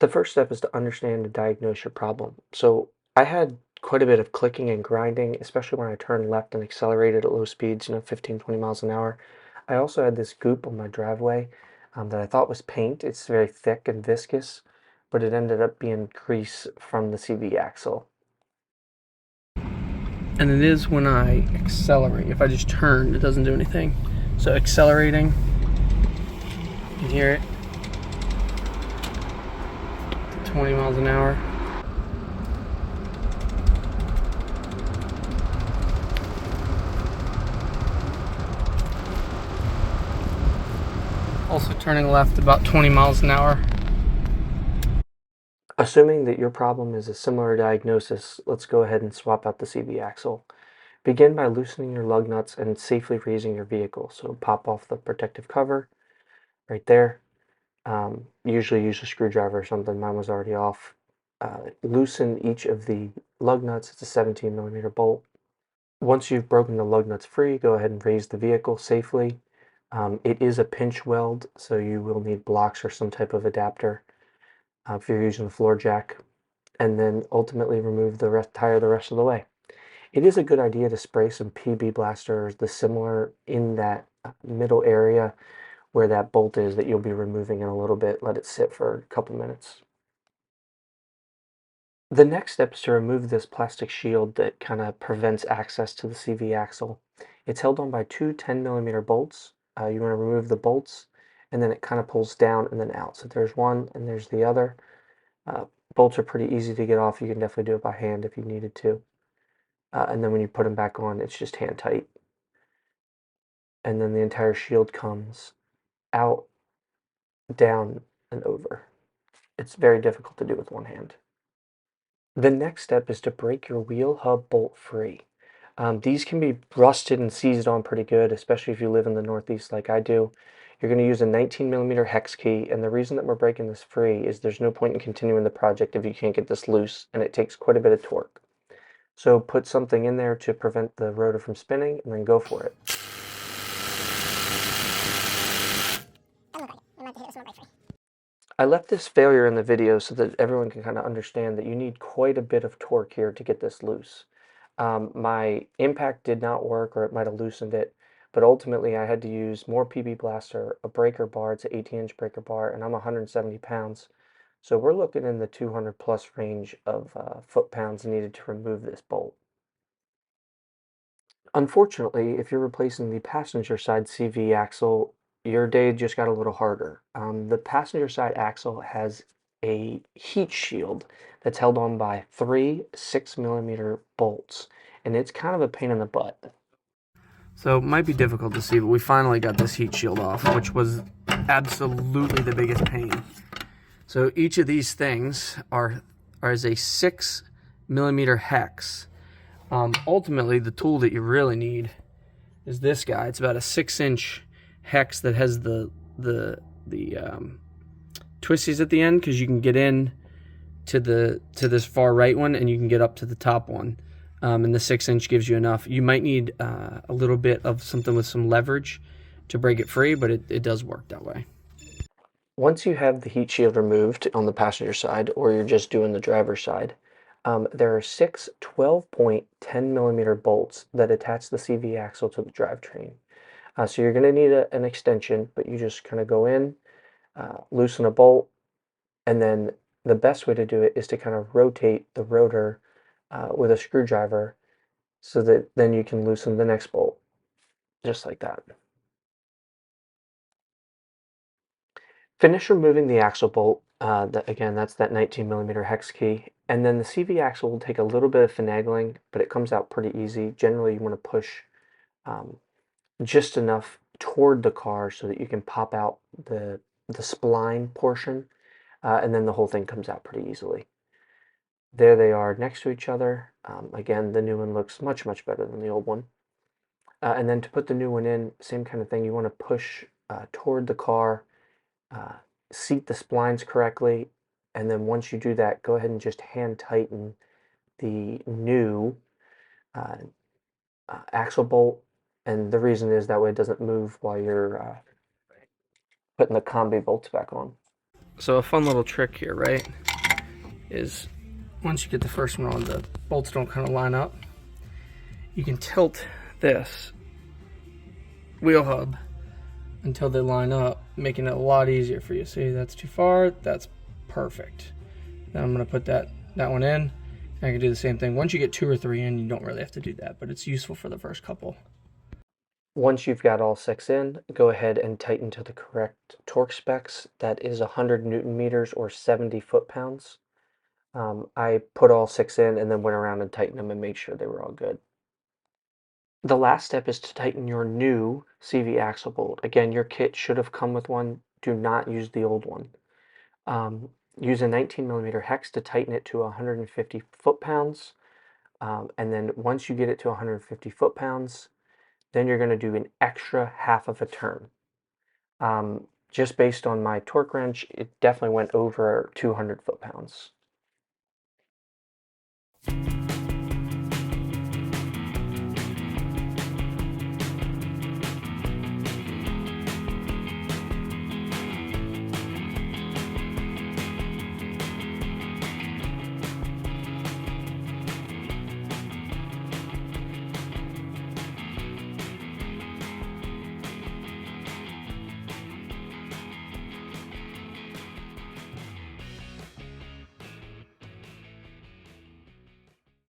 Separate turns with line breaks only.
The first step is to understand and diagnose your problem. So I had quite a bit of clicking and grinding, especially when I turned left and accelerated at low speeds, 15, 20 miles an hour. I also had this goop on my driveway that I thought was paint. It's very thick and viscous, but it ended up being grease from the CV axle.
And it is when I accelerate. If I just turn, it doesn't do anything. So accelerating, you can hear it, 20 miles an hour. Also turning left about 20 miles an hour.
Assuming that your problem is a similar diagnosis, let's go ahead and swap out the CV axle. Begin by loosening your lug nuts and safely raising your vehicle. So pop off the protective cover right there. Usually use a screwdriver or something. Mine was already off. Loosen each of the lug nuts. It's a 17 millimeter bolt. Once you've broken the lug nuts free, go ahead and raise the vehicle safely. It is a pinch weld, so you will need blocks or some type of adapter if you're using the floor jack, and then ultimately remove the tire the rest of the way. It is a good idea to spray some PB Blaster or the similar in that middle area where that bolt is that you'll be removing in a little bit. Let it sit for a couple minutes. The next step is to remove this plastic shield that kind of prevents access to the CV axle. It's held on by two 10 millimeter bolts. You want to remove the bolts and then it kind of pulls down and then out. So there's one and there's the other. Uh, Bolts are pretty easy to get off. You can definitely do it by hand if you needed to. And then when you put them back on, it's just hand tight. And then the entire shield comes out, down, and over. It's very difficult to do with one hand. The next step is to break your wheel hub bolt free. These can be rusted and seized on pretty good, especially if you live in the Northeast like I do. You're going to use a 19 millimeter hex key, and the reason that we're breaking this free is there's no point in continuing the project if you can't get this loose, and it takes quite a bit of torque. So put something in there to prevent the rotor from spinning, and then go for it. I left this failure in the video so that everyone can kind of understand that you need quite a bit of torque here to get this loose. My impact did not work, or it might have loosened it, but ultimately I had to use more PB Blaster, a breaker bar. It's an 18-inch breaker bar, and I'm 170 pounds. So we're looking in the 200 plus range of foot-pounds needed to remove this bolt. Unfortunately, if you're replacing the passenger side CV axle, your day just got a little harder. The passenger side axle has a heat shield that's held on by three 6 millimeter bolts, and it's kind of a pain in the butt.
So it might be difficult to see, but we finally got this heat shield off, which was absolutely the biggest pain. So each of these things are as a 6 millimeter hex. Ultimately, the tool that you really need is this guy. It's about a 6-inch hex that has the twisties at the end, because you can get in to this far right one and you can get up to the top one. And the 6-inch gives you enough. You might need a little bit of something with some leverage to break it free, but it does work that way.
Once you have the heat shield removed on the passenger side, or you're just doing the driver's side, there are six 12-point 10 millimeter bolts that attach the CV axle to the drivetrain. So you're going to need an extension, but you just kind of go in, loosen a bolt, and then the best way to do it is to kind of rotate the rotor with a screwdriver so that then you can loosen the next bolt, just like that. Finish removing the axle bolt. Again, that's that 19 millimeter hex key. And then the CV axle will take a little bit of finagling, but it comes out pretty easy. Generally, you want to push um, just enough toward the car so that you can pop out the spline portion, and then the whole thing comes out pretty easily. There they are next to each other. Again, the new one looks much, much better than the old one. And then to put the new one in, same kind of thing. You want to push toward the car, uh, seat the splines correctly, and then once you do that, go ahead and just hand tighten the new uh, axle bolt. And the reason is that way it doesn't move while you're putting the combi bolts back on.
So a fun little trick here, right, is once you get the first one on, the bolts don't kind of line up. You can tilt this wheel hub until they line up, making it a lot easier for you. See, that's too far, that's perfect. Then I'm gonna put that one in. I can do the same thing. Once you get 2 or 3 in, you don't really have to do that, but it's useful for the first couple.
Once you've got all 6 in, go ahead and tighten to the correct torque specs. That is 100 Newton meters or 70 foot-pounds. I put all 6 in and then went around and tightened them and made sure they were all good. The last step is to tighten your new CV axle bolt. Again, your kit should have come with one. Do not use the old one. Use a 19 millimeter hex to tighten it to 150 foot-pounds. And then once you get it to 150 foot-pounds, then you're going to do an extra half of a turn. Just based on my torque wrench, it definitely went over 200 foot-pounds.